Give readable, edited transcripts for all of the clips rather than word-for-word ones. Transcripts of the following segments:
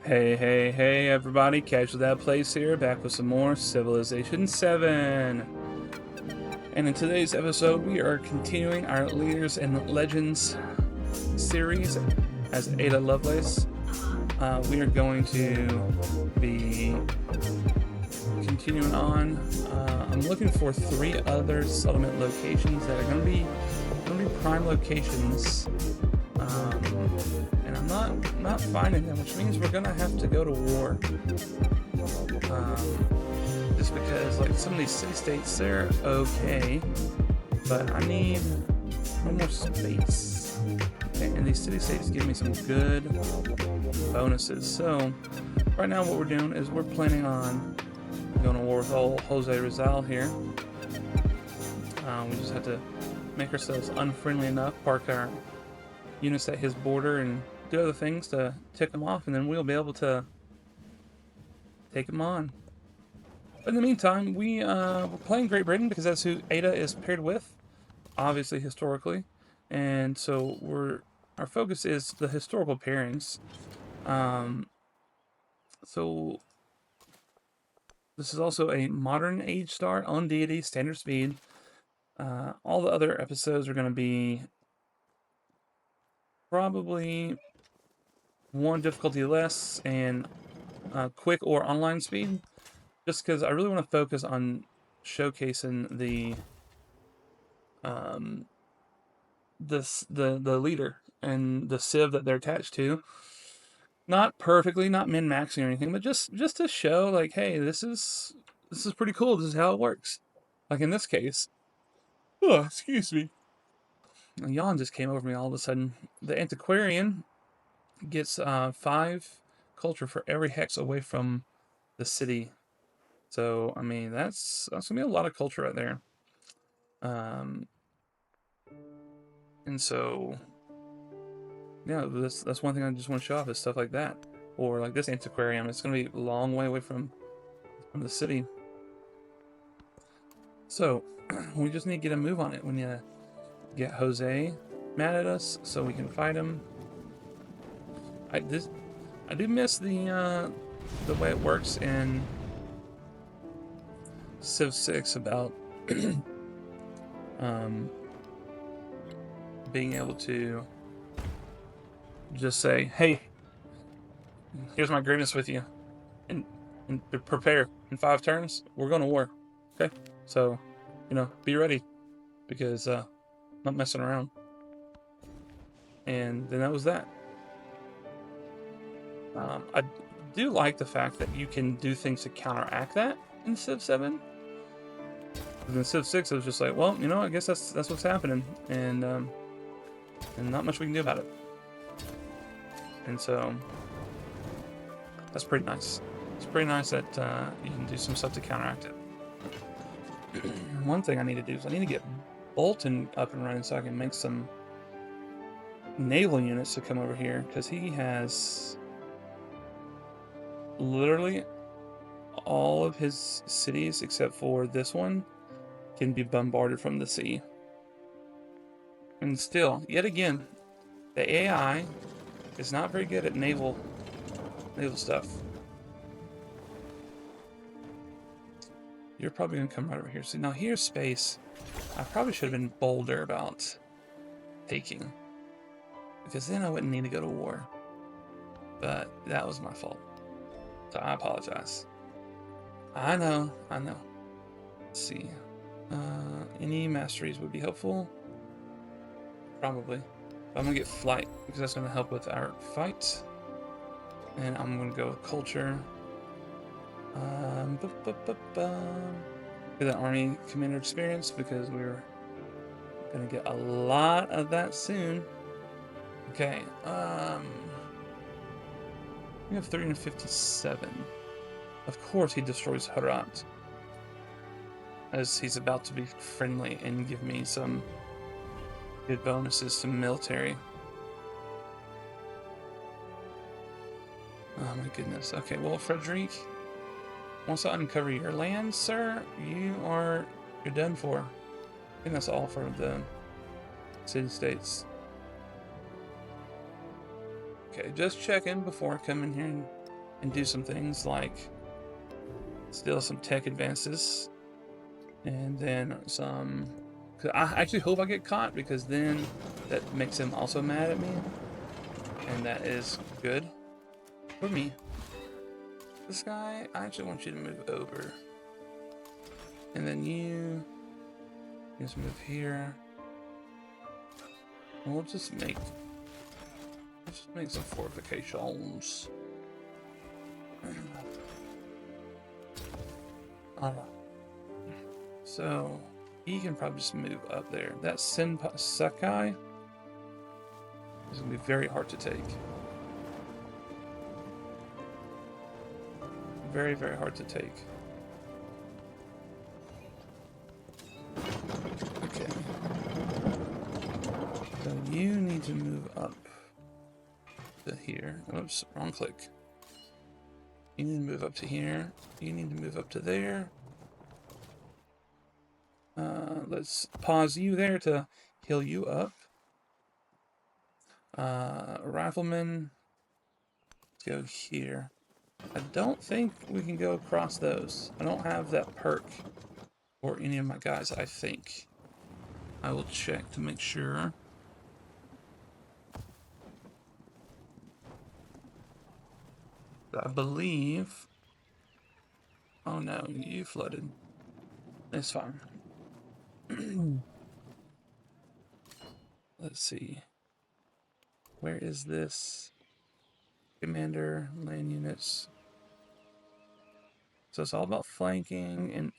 Hey, everybody, Casual That Place here, back with some more Civilization 7. And in today's episode, we are continuing our Leaders and Legends series as Ada Lovelace. We are going to be continuing on. I'm looking for 3 other settlement locations that are going to be prime locations. And I'm not finding them, which means we're gonna have to go to war. Just because, like, some of these city-states, they're okay, but I need more space. Okay, and these city-states give me some good bonuses. So, right now what we're doing is we're planning on going to war with old Jose Rizal here. We just have to make ourselves unfriendly enough, park our units at his border, and do other things to tick him off, and then we'll be able to take him on. But in the meantime, we're playing Great Britain because that's who Ada is paired with, obviously historically, and so our focus is the historical pairings. So this is also a modern age start on deity, standard speed. All the other episodes are going to be probably one difficulty less and quick or online speed, just because I really want to focus on showcasing the leader and the civ that they're attached to. Not perfectly, not min-maxing or anything, but just to show, like, hey, this is pretty cool. This is how it works. Like in this case, oh, excuse me, a yawn just came over me all of a sudden. The antiquarian gets 5 culture for every hex away from the city. So I mean, that's gonna be a lot of culture right there. And so yeah, that's one thing I just want to show off is stuff like that, or like this antiquarium. It's gonna be a long way away from the city. So we just need to get a move on it. We need to get Jose mad at us so we can fight him. I do miss the way it works in Civ 6 about being able to just say, hey, here's my grievance with you, and prepare. In 5 turns, we're going to war. Okay, so be ready, because not messing around. And then that was that. I do like the fact that you can do things to counteract that in Civ 7. In Civ 6, it was just like, well, I guess that's what's happening, and not much we can do about it. And so that's pretty nice. It's pretty nice that you can do some stuff to counteract it. One thing I need to do is I need to get Bolton up and running so I can make some naval units to come over here, because he has literally all of his cities except for this one can be bombarded from the sea. And still, yet again, the AI is not very good at naval stuff. You're probably gonna come right over here. See, now here's space I probably should have been bolder about taking, because then I wouldn't need to go to war. But that was my fault, so I apologize. I know. Let's see. Any masteries would be helpful. Probably. But I'm gonna get flight, because that's gonna help with our fight. And I'm gonna go with culture. Get that army commander experience, because we're gonna get a lot of that soon. Okay. We have 357. Of course he destroys Herat, as he's about to be friendly and give me some good bonuses to military. Oh my goodness. Okay, well, Frederick, once I uncover your land, sir, you're done for. I think that's all for the city-states. Okay, just checking before I come in here and and do some things like steal some tech advances, and then some. Cause I actually hope I get caught, because then that makes him also mad at me, and that is good for me. This guy, I actually want you to move over, and then you just move here. We'll just make some fortifications. Alright. So he can probably just move up there. That Sakai is gonna be very hard to take. Very, very hard to take. Okay. So you need to move up to here. Oops, wrong click. You need to move up to here. You need to move up to there. Let's pause you there to heal you up. Rifleman, let's go here. I don't think we can go across those. I don't have that perk for any of my guys, I think. I will check to make sure. I believe... Oh no, you flooded. It's fine. Let's see. Where is this? Commander, land units. So it's all about flanking and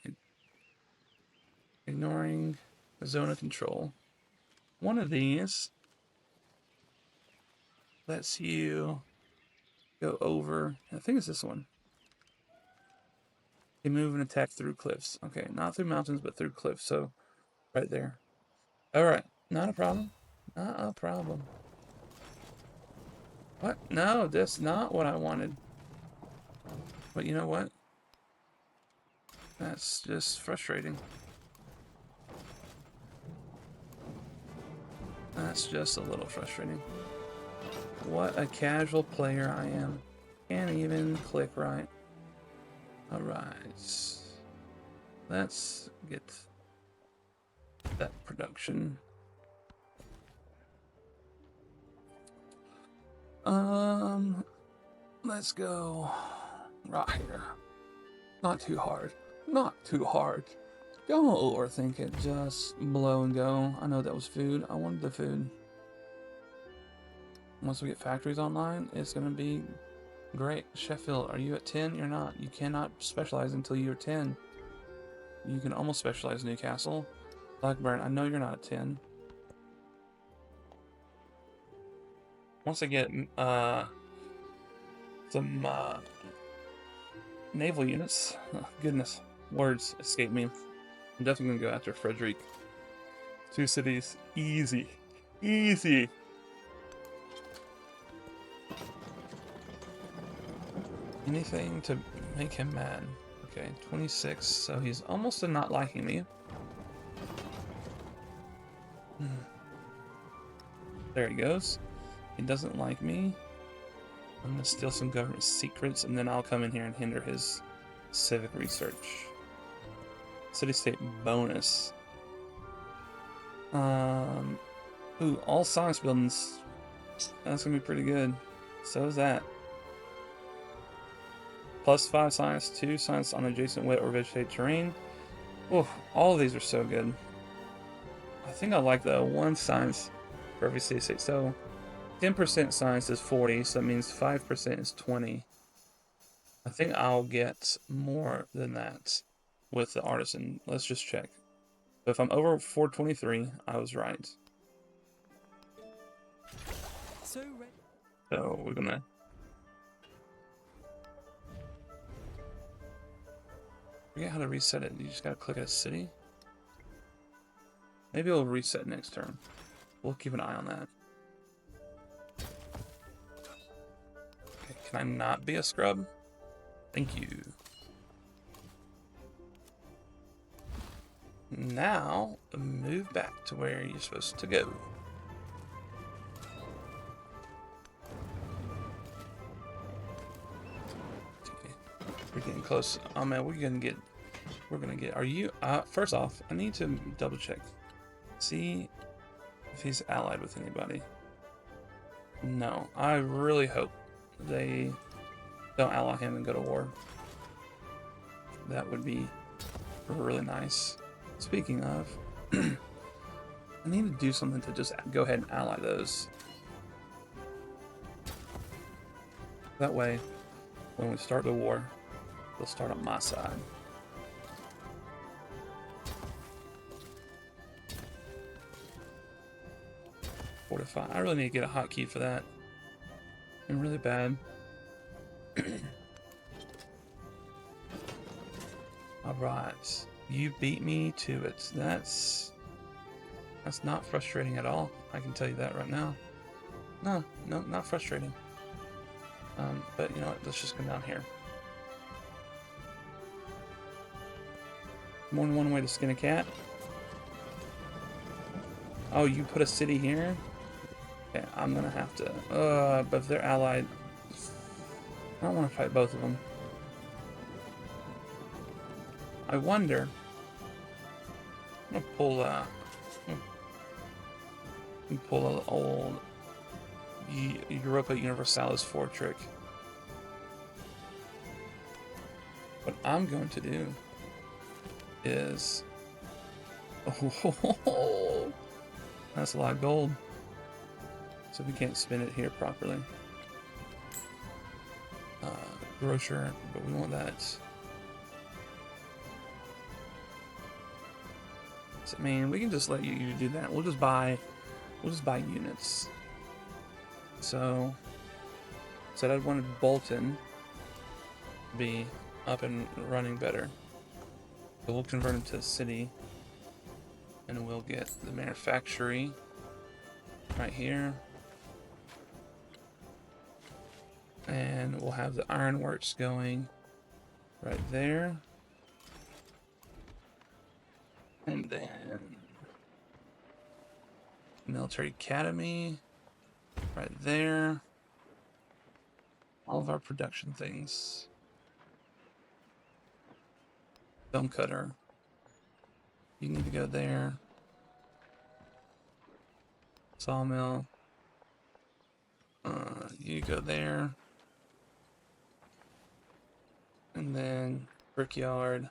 ignoring the zone of control. One of these lets you go over. I think it's this one. You move and attack through cliffs. Okay, not through mountains, but through cliffs. So, right there. Alright, not a problem. Not a problem. What? No, that's not what I wanted. But you know what? That's just frustrating. That's just a little frustrating. What a casual player I am. Can't even click right. Alright. Let's get that production. Let's go right here. Not too hard. Not too hard. Don't overthink it. Just blow and go. I know that was food. I wanted the food. Once we get factories online, it's gonna be great. Sheffield, are you at 10? You're not. You cannot specialize until you're 10. You can almost specialize Newcastle. Blackburn, I know you're not at 10. Once I get some naval units, oh, goodness, words escape me. I'm definitely gonna go after Frederick. 2 cities, easy, easy. Anything to make him mad. Okay, 26, so he's almost to not liking me. There he goes. He doesn't like me. I'm gonna steal some government secrets, and then I'll come in here and hinder his civic research. City-state bonus. Ooh, all science buildings. That's gonna be pretty good. So is that. +5 science, 2 science on adjacent wet or vegetated terrain. Oof, all of these are so good. I think I like the 1 science for every city-state. So 10% science is 40, so that means 5% is 20. I think I'll get more than that with the artisan. Let's just check. So if I'm over 423, I was right. So we're gonna... forget how to reset it. You just gotta click a city. Maybe it'll reset next turn. We'll keep an eye on that. Okay, can I not be a scrub? Thank you. Now, move back to where you're supposed to go. We're getting close. Oh man, we're gonna get. Are you? First off, I need to double check. See if he's allied with anybody. No, I really hope they don't ally him and go to war. That would be really nice. Speaking of, I need to do something to just go ahead and ally those. That way, when we start the war, they'll start on my side. Fortify. I really need to get a hotkey for that. I'm really bad. Alright. You beat me to it. That's not frustrating at all. I can tell you that right now. No, not frustrating. But you know what? Let's just come down here. More than one way to skin a cat. Oh, you put a city here? Okay, I'm gonna have to. But if they're allied, I don't want to fight both of them. I wonder. I'm gonna pull an old Europa Universalis 4 trick. What I'm going to do is, oh, that's a lot of gold. So we can't spin it here properly. Grocer, but we want that. So, I mean, we can just let you do that. We'll just buy units. So, said I wanted Bolton to be up and running better. So we'll convert him to a city, and we'll get the manufactory right here. And we'll have the ironworks going right there. And then military academy right there. All of our production things. Stone cutter. You need to go there. Sawmill. You go there. And then brickyard.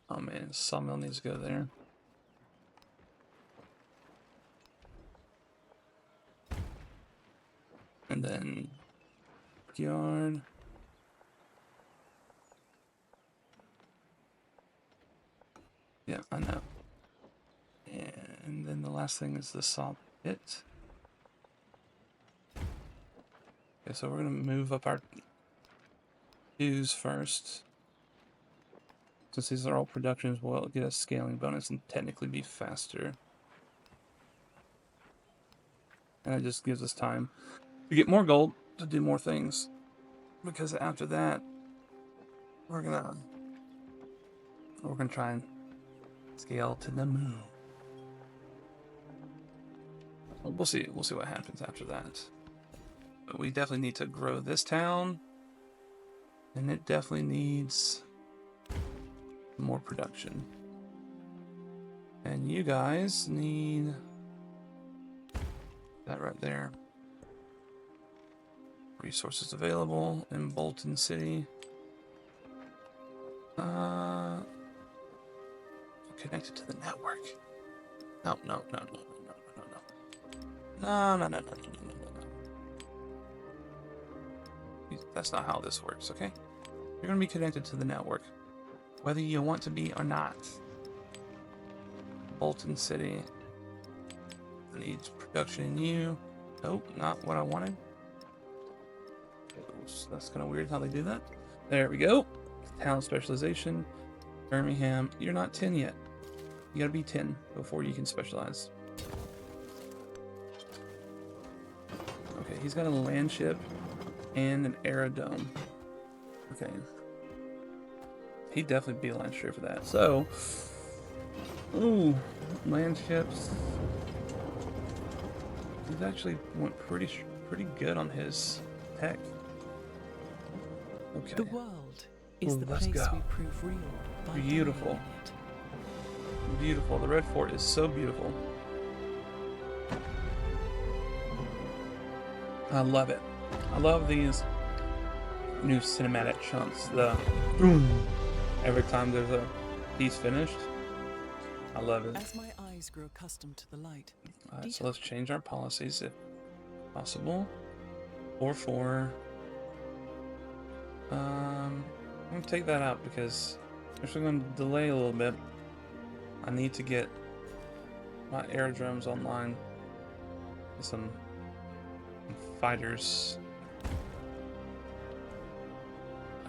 Oh man, sawmill needs to go there. And then brickyard. Yeah, I know. And then the last thing is the saw pit. Okay, so we're gonna move up our dues first. Since these are all productions, we'll get a scaling bonus and technically be faster. And it just gives us time to get more gold to do more things. Because after that, we're gonna try and scale to the moon. We'll see what happens after that. But we definitely need to grow this town, and it definitely needs more production. And you guys need that right there. Resources available in Bolton City. Connected to the network. No. That's not how this works, okay? You're gonna be connected to the network, whether you want to be or not. Bolton City needs production in you. Nope, not what I wanted. That's kind of weird how they do that. There we go. Talent specialization. Birmingham, you're not 10 yet. You gotta be 10 before you can specialize. Okay, he's got a land ship and an aerodome. Okay. He'd definitely be line straight for that. So, ooh, land ships. He's actually went pretty good on his heck? Okay. The world is the let's place go. we prove real by Beautiful. believing in it. Beautiful. The red fort is so beautiful. I love it. I love these new cinematic chunks. The boom every time there's a piece finished. I love it. As my eyes grow accustomed to the light, Alright, so let's change our policies if possible. 4-4. I'm gonna take that out because if we're gonna delay a little bit, I need to get my aerodromes online. Some fighters.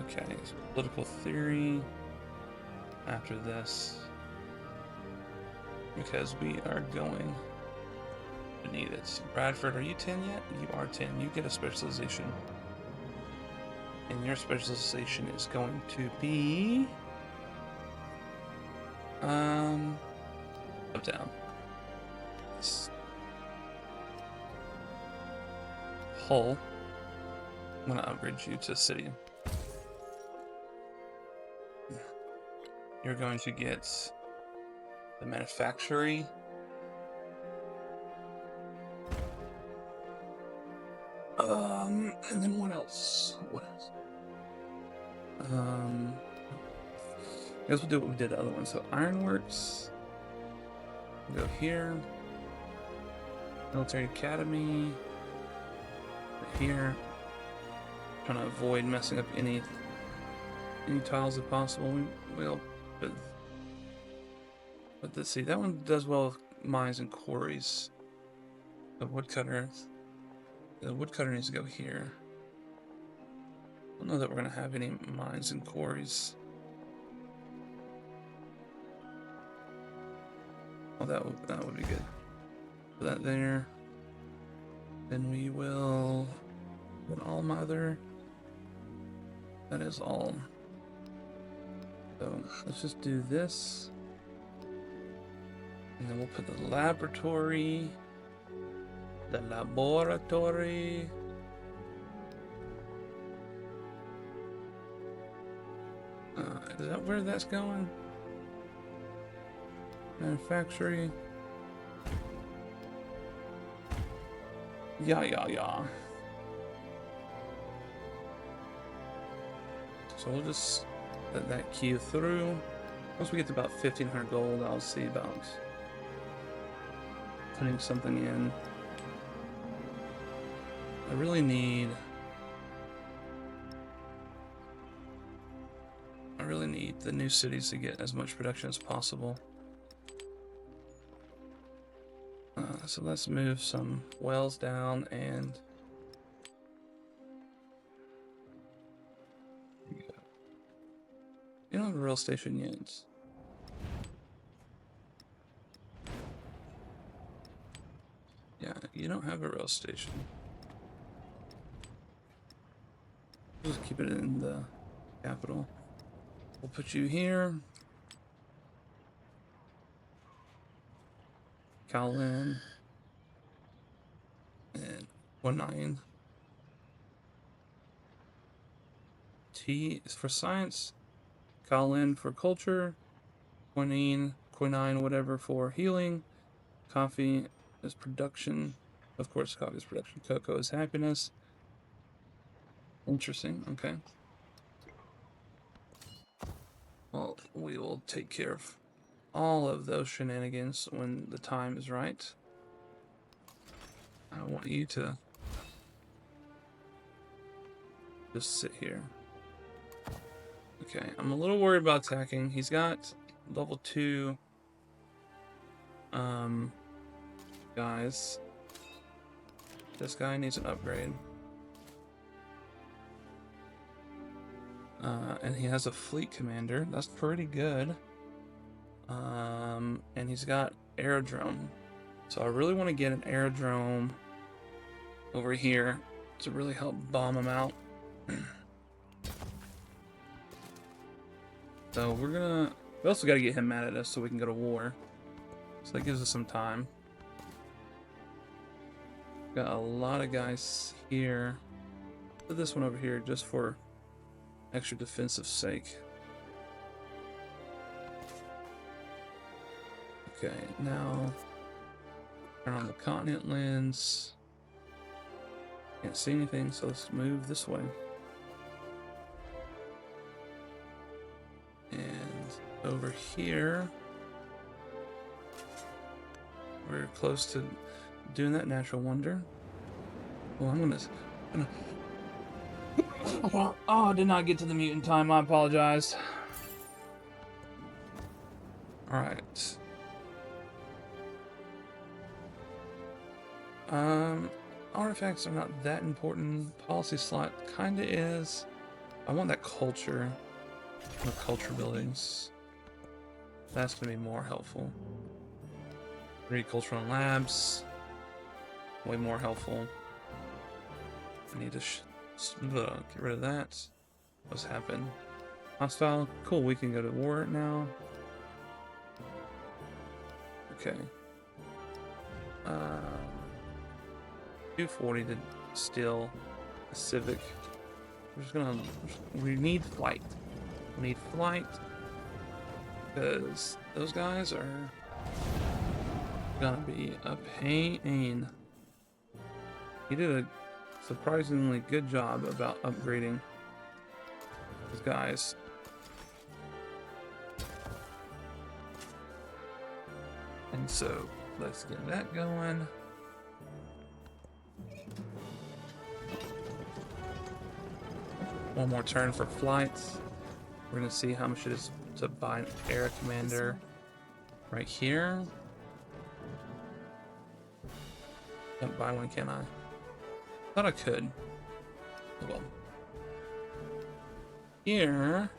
Okay, so political theory after this. Because we are going to need it. Bradford, are you 10 yet? You are 10. You get a specialization. And your specialization is going to be uptown. Hull. I'm gonna upgrade you to city. You're going to get the manufactory. And then what else? What else? I guess we'll do what we did the other one. So Ironworks. We'll go here. Military Academy. Right here. Trying to avoid messing up any tiles if possible. We'll but let's see. That one does well with mines and quarries. The woodcutter. The woodcutter needs to go here. I don't know that we're gonna have any mines and quarries. Oh, that would be good. Put that there. Then we will put all mother. That is all. So let's just do this. And then we'll put the laboratory. The laboratory. Is that where that's going? Manufacturing. Yeah. So we'll just let that queue through. Once we get to about 1,500 gold, I'll see about putting something in. I really need the new cities to get as much production as possible. So let's move some wells down and you don't have a rail station yet. Yeah, you don't have a rail station. Just keep it in the capital. We'll put you here. Kowlin. And 1-9. T is for science. Kowlin for culture. Quinine, whatever for healing. Coffee is production. Of course, coffee is production. Cocoa is happiness. Interesting. Okay. Well, we will take care of all of those shenanigans when the time is right. I want you to just sit here. Okay, I'm a little worried about attacking. He's got level 2 guys. This guy needs an upgrade. And he has a fleet commander. That's pretty good. And he's got aerodrome. So I really want to get an aerodrome over here to really help bomb him out. So we also got to get him mad at us so we can go to war. So that gives us some time. Got a lot of guys here. put this one over here just for extra defensive sake. Okay, now turn on the continent lens. Can't see anything, so let's move this way. And over here, we're close to doing that natural wonder. Well, I'm gonna oh, I did not get to the mute in time. I apologize. Alright. Artifacts are not that important. Policy slot kinda is. I want that culture. The culture buildings. That's gonna be more helpful. 3 cultural labs. Way more helpful. I need to get rid of that. What's happened? Hostile. Cool, we can go to war now. Okay. 240 to steal a civic. We're just gonna. We need flight. We need flight because those guys are gonna be a pain. He did a surprisingly good job about upgrading these guys. And so let's get that going. One more turn for flights. We're gonna see how much it is to buy an air commander right here. Can't buy one, can I? Thought I could. Oh well. Here,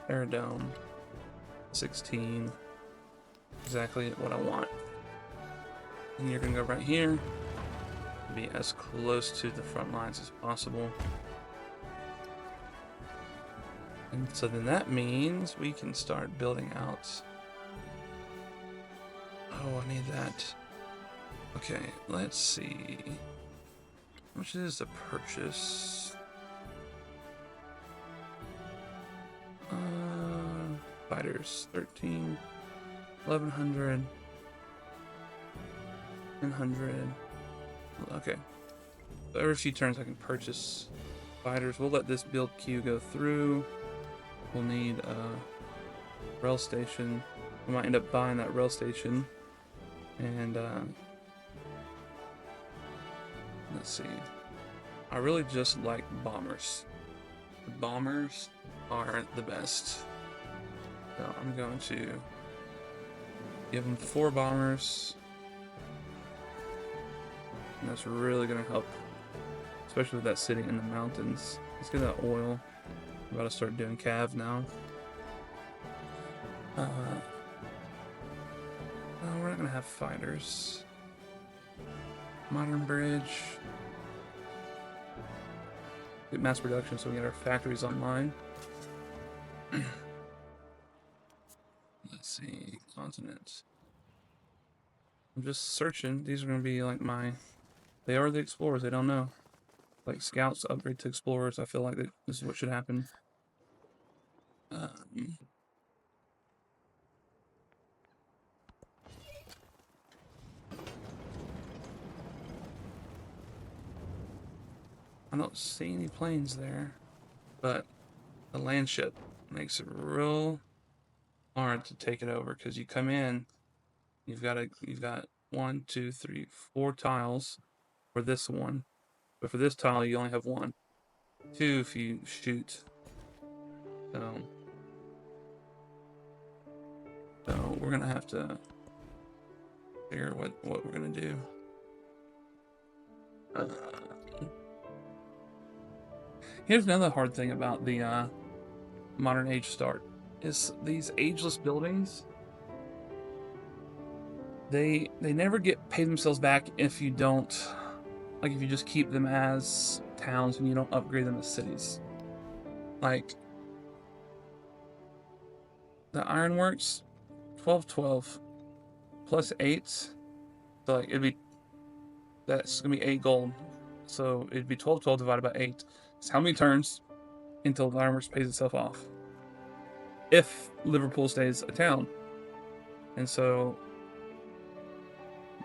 Aerodome, 16. Exactly what I want. And you're gonna go right here. Be as close to the front lines as possible. And so then that means we can start building out. Oh, I need that. Okay, let's see. How much is to purchase? Fighters, 13, 1100, 900. Okay. So every few turns I can purchase fighters. We'll let this build queue go through. We'll need a rail station. We might end up buying that rail station. And let's see. I really just like bombers. The bombers are the best. So I'm going to give them 4 bombers. And that's really going to help, especially with that sitting in the mountains. Let's get that oil. I'm about to start doing cav now. No, we're not going to have fighters. Modern bridge. Get mass production so we get our factories online. Let's see, continents. I'm just searching. These are going to be like my... They are the explorers, they don't know. Like scouts upgrade to explorers, I feel like this is what should happen. I don't see any planes there, but the land ship makes it real hard to take it over because you come in, you've got 1, 2, 3, 4 tiles for this one, but for this tile you only have 1, 2 if you shoot. So we're gonna have to figure what we're gonna do. Here's another hard thing about the modern age start is these ageless buildings. They never pay themselves back if you don't, like, if you just keep them as towns and you don't upgrade them as cities. Like the ironworks, 12 plus 8, so like that's gonna be 8 gold So it'd be 12 divided by 8. It's how many turns until the armor pays itself off. If Liverpool stays a town. And so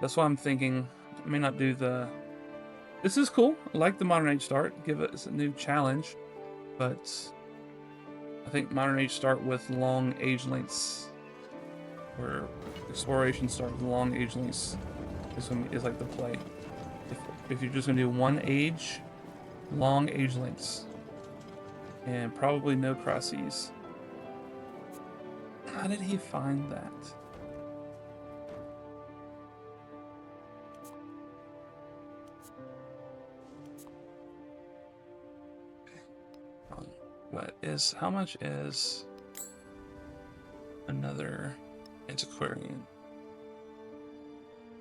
that's why I'm thinking I may not do the... This is cool. I like the Modern Age start. Give us a new challenge. But I think Modern Age start with long age lengths. Where exploration starts with long age lengths is like the play. If you're just going to do one age, long age lengths. And probably no crises. How did he find that? How much is another antiquarian?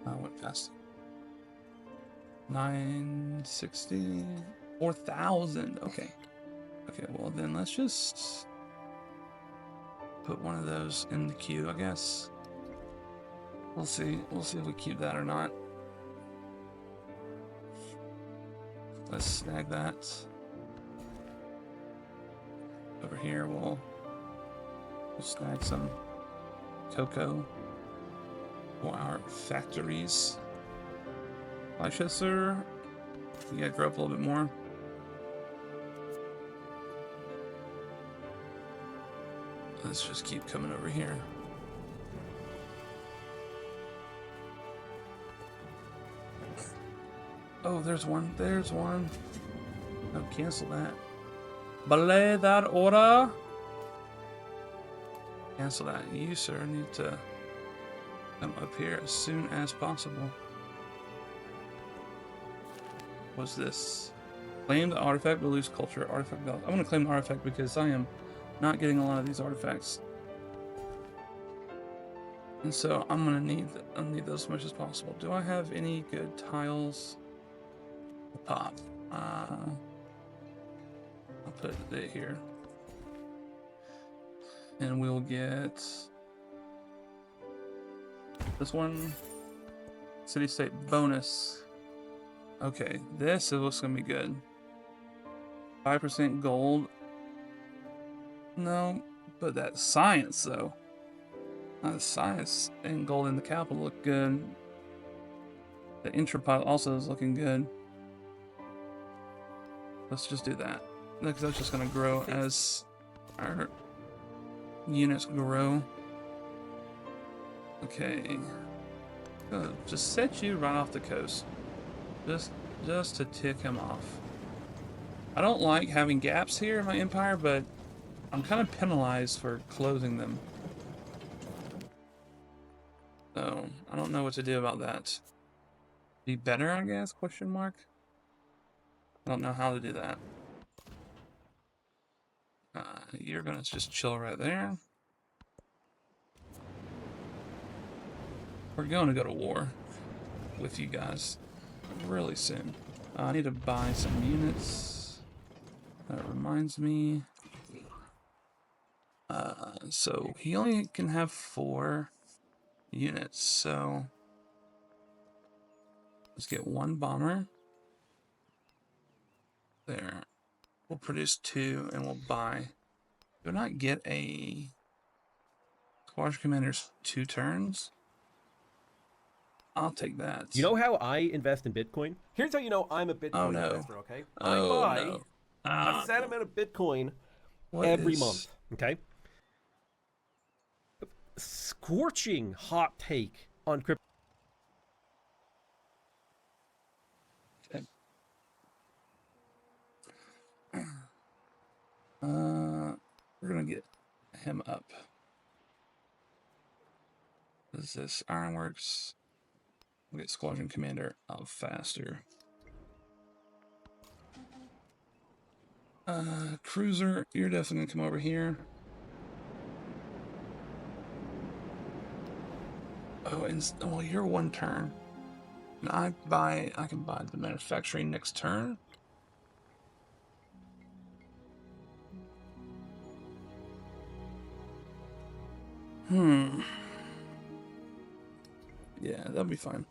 I went past 960, 4,000. Okay. Okay, well then let's just put one of those in the queue, I guess. We'll see if we keep that or not. Let's snag that. Over here, we'll snag some cocoa for our factories. Leicester, you gotta grow up a little bit more. Let's just keep coming over here. Oh, there's one. There's one. No, cancel that. Belay that order. Cancel that. You, sir, need to come up here as soon as possible. What's this? Claim the artifact, but lose culture. Artifact value. I'm going to claim the artifact because I am not getting a lot of these artifacts. And so I'm going to need those as much as possible. Do I have any good tiles? Pop. I'll put it here. And we'll get this one. City-state bonus. Okay, this is what's gonna be good. 5% gold. No, but that science though. Science and gold in the capital look good. The intrapod also is looking good. Let's just do that. Because that's just gonna grow as our units grow. Okay. Just set you right off the coast. Just to tick him off. I don't like having gaps here in my empire, but I'm kind of penalized for closing them. So, I don't know what to do about that. Be better, I guess, question mark? I don't know how to do that. You're gonna just chill right there. We're going to go to war with you guys really soon. I need to buy some units. That reminds me. So he only can have 4 units, so let's get 1 bomber. There. We'll produce 2 and we'll buy. Do not get a squadron commander's 2 turns? I'll take that. You know how I invest in Bitcoin? Here's how you know I'm a Bitcoin investor, okay? I buy a set amount of Bitcoin every month, okay? Scorching hot take on crypto. Okay. We're gonna get him up. What is this? Ironworks. We'll get Squadron Commander up faster. Cruiser, you're definitely gonna come over here. Oh, and well, you're 1 turn. And I can buy the manufacturing next turn. Yeah, that'll be fine.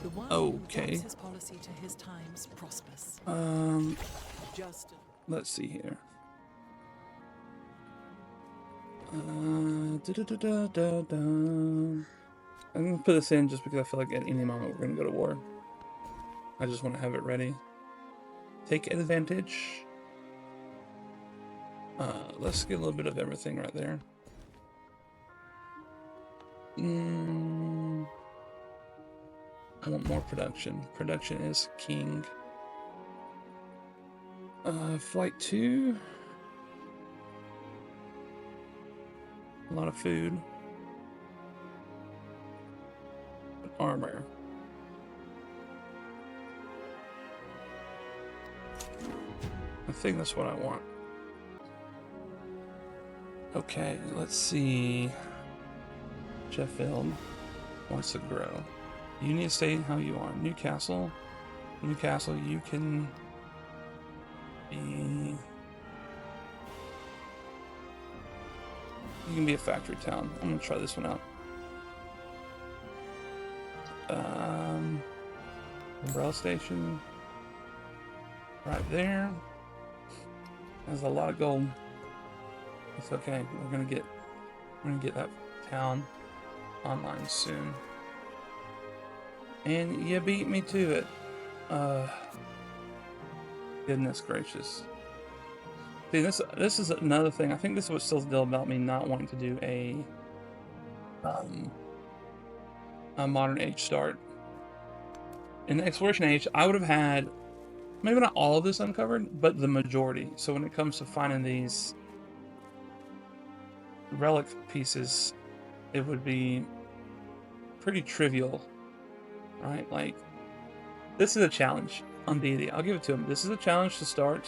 The one Okay. who adapts his policy to his times prospers. Just Let's see here. I'm gonna put this in just because I feel like at any moment we're gonna go to war. I just want to have it ready. Take advantage. Let's get a little bit of everything right there. I want more production. Production is king. Flight 2. A lot of food. Armor. I think that's what I want. Okay, let's see. Sheffield wants to grow. You need to stay how you are. Newcastle. Newcastle, you can be... You can be a factory town. I'm gonna try this one out. Umbrella station. Right there. There's a lot of gold. It's okay. We're gonna get that town online soon. And you beat me to it. Goodness gracious. See, this is another thing. I think this is what's still about me not wanting to do a modern age start. In the exploration age, I would have had maybe not all of this uncovered, but the majority. So when it comes to finding these relic pieces, it would be pretty trivial, right? Like, this is a challenge on deity. I'll give it to him. This is a challenge to start.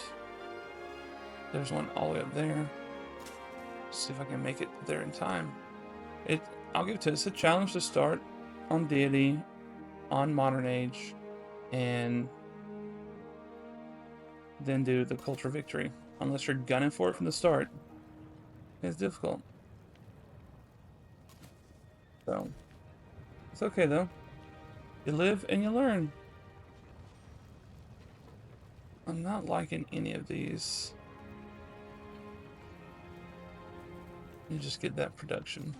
There's one all the way up there. See if I can make it there in time. I'll give it to it. It's a challenge to start on deity, on modern age, and then do the culture victory. Unless you're gunning for it from the start, it's difficult. So, it's okay though. You live and you learn. I'm not liking any of these. You just get that production.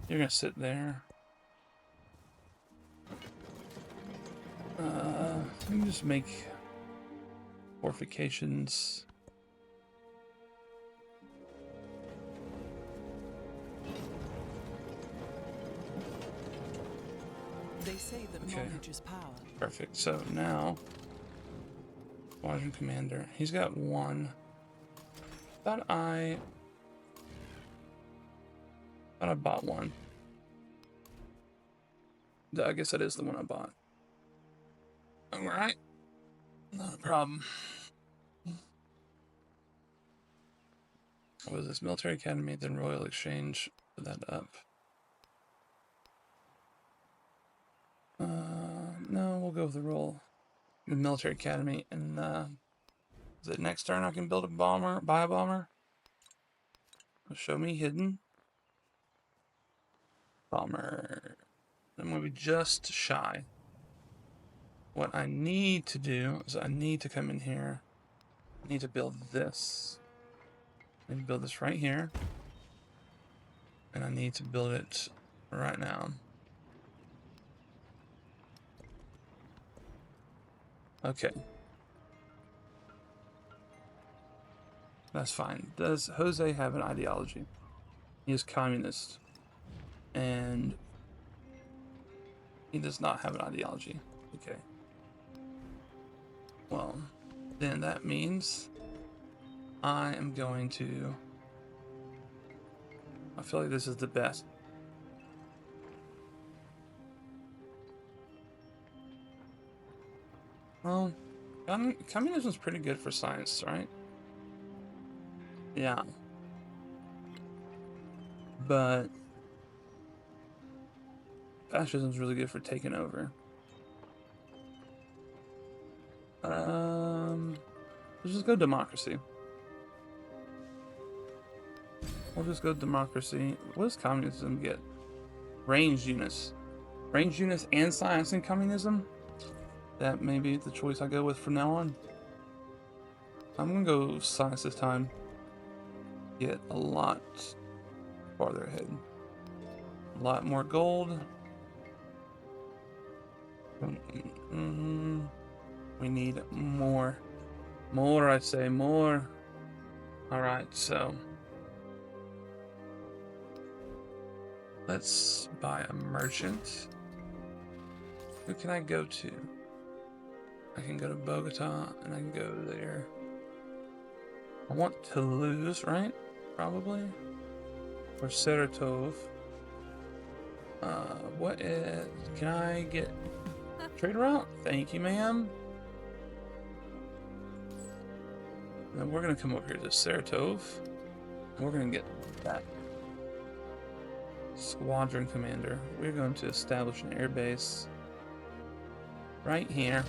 You're gonna sit there. Let me just make fortifications. They say that knowledge is power. Perfect. So now, Squadron Commander. He's got one. Thought I bought one. I guess that is the one I bought. Alright. Not a problem. What was this? Military Academy, then Royal Exchange. Put that up. No, we'll go with the Military Academy, and is it next turn I can build a bomber, buy a bomber? Show me hidden. Bomber. I'm going to be just shy. What I need to do is I need to come in here. I need to build this. I need to build this right here. And I need to build it right now. Okay. That's fine. Does Jose have an ideology? He is communist. And he does not have an ideology. Okay. Well, then that means I am going to... I feel like this is the best. Well, communism's pretty good for science, right? Yeah. But fascism's really good for taking over. Let's just go democracy. We'll just go democracy. What does communism get? Ranged units. Range units and science and communism. That may be the choice I go with from now on. I'm gonna go science this time. Get a lot farther ahead. A lot more gold. We need more. More, I say, more. Alright, so let's buy a merchant. Who can I go to? I can go to Bogota and I can go there. I want Toulouse, right? Probably. Or Saratov. What is... Can I get trade route? Thank you, ma'am. Then we're gonna come over here to Saratov. And we're gonna get that squadron commander. We're going to establish an air base right here.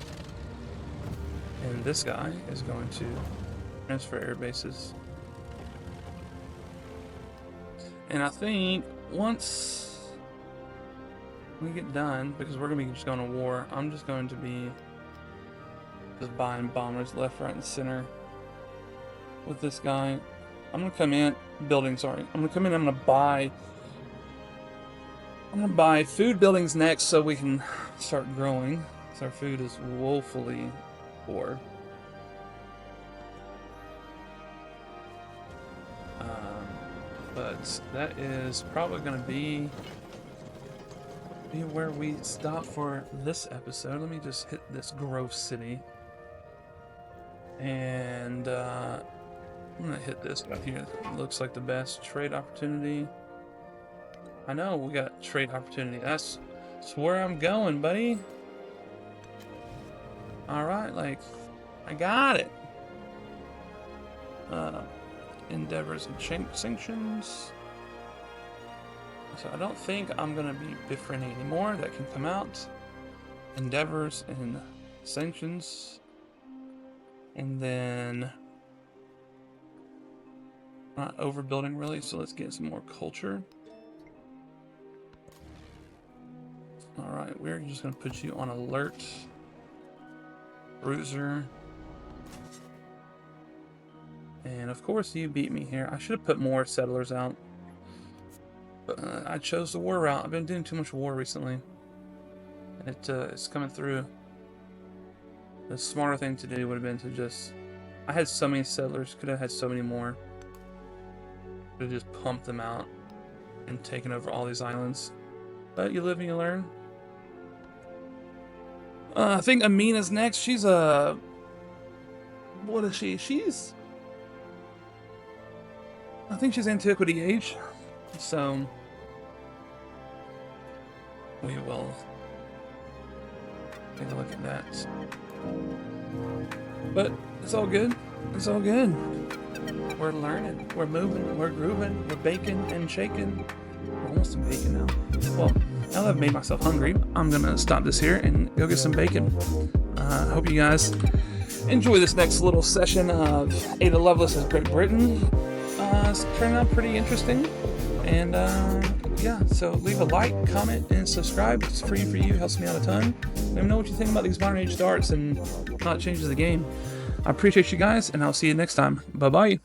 And this guy is going to transfer air bases. And I think once we get done, because we're gonna be just going to war, I'm just going to be just buying bombers left, right, and center with this guy. I'm gonna come in building. Sorry, I'm gonna come in. I'm gonna buy food buildings next, so we can start growing. Because our food is woefully poor. But that is probably gonna be where we stop for this episode. Let me just hit this Grove City. And I'm gonna hit this right here. It looks like the best trade opportunity. I know we got trade opportunity. That's where I'm going, buddy. Alright, like, I got it. Endeavors and sanctions. So I don't think I'm gonna be befriending anymore. That can come out. Endeavors and sanctions. And then not overbuilding really, so let's get some more culture. Alright, we're just gonna put you on alert. Bruiser. And of course you beat me here. I should have put more settlers out. But I chose the war route. I've been doing too much war recently. And it's coming through. The smarter thing to do would have been to just... I had so many settlers, could have had so many more. Could have just pumped them out and taken over all these islands. But you live and you learn. I think Amina's next. She's a... What is she? She's... I think she's Antiquity Age. So... we will take a look at that. But it's all good. It's all good. We're learning. We're moving. We're grooving. We're baking and shaking. We're almost some bacon now. Well, now that I've made myself hungry, I'm gonna stop this here and go get some bacon. I hope you guys enjoy this next little session of Ada Lovelace's Great Britain. It's turning out pretty interesting. And yeah, so leave a like, comment, and subscribe. It's free for you. Helps me out a ton. Let me know what you think about these modern age darts and how it changes the game. I appreciate you guys, and I'll see you next time. Bye-bye.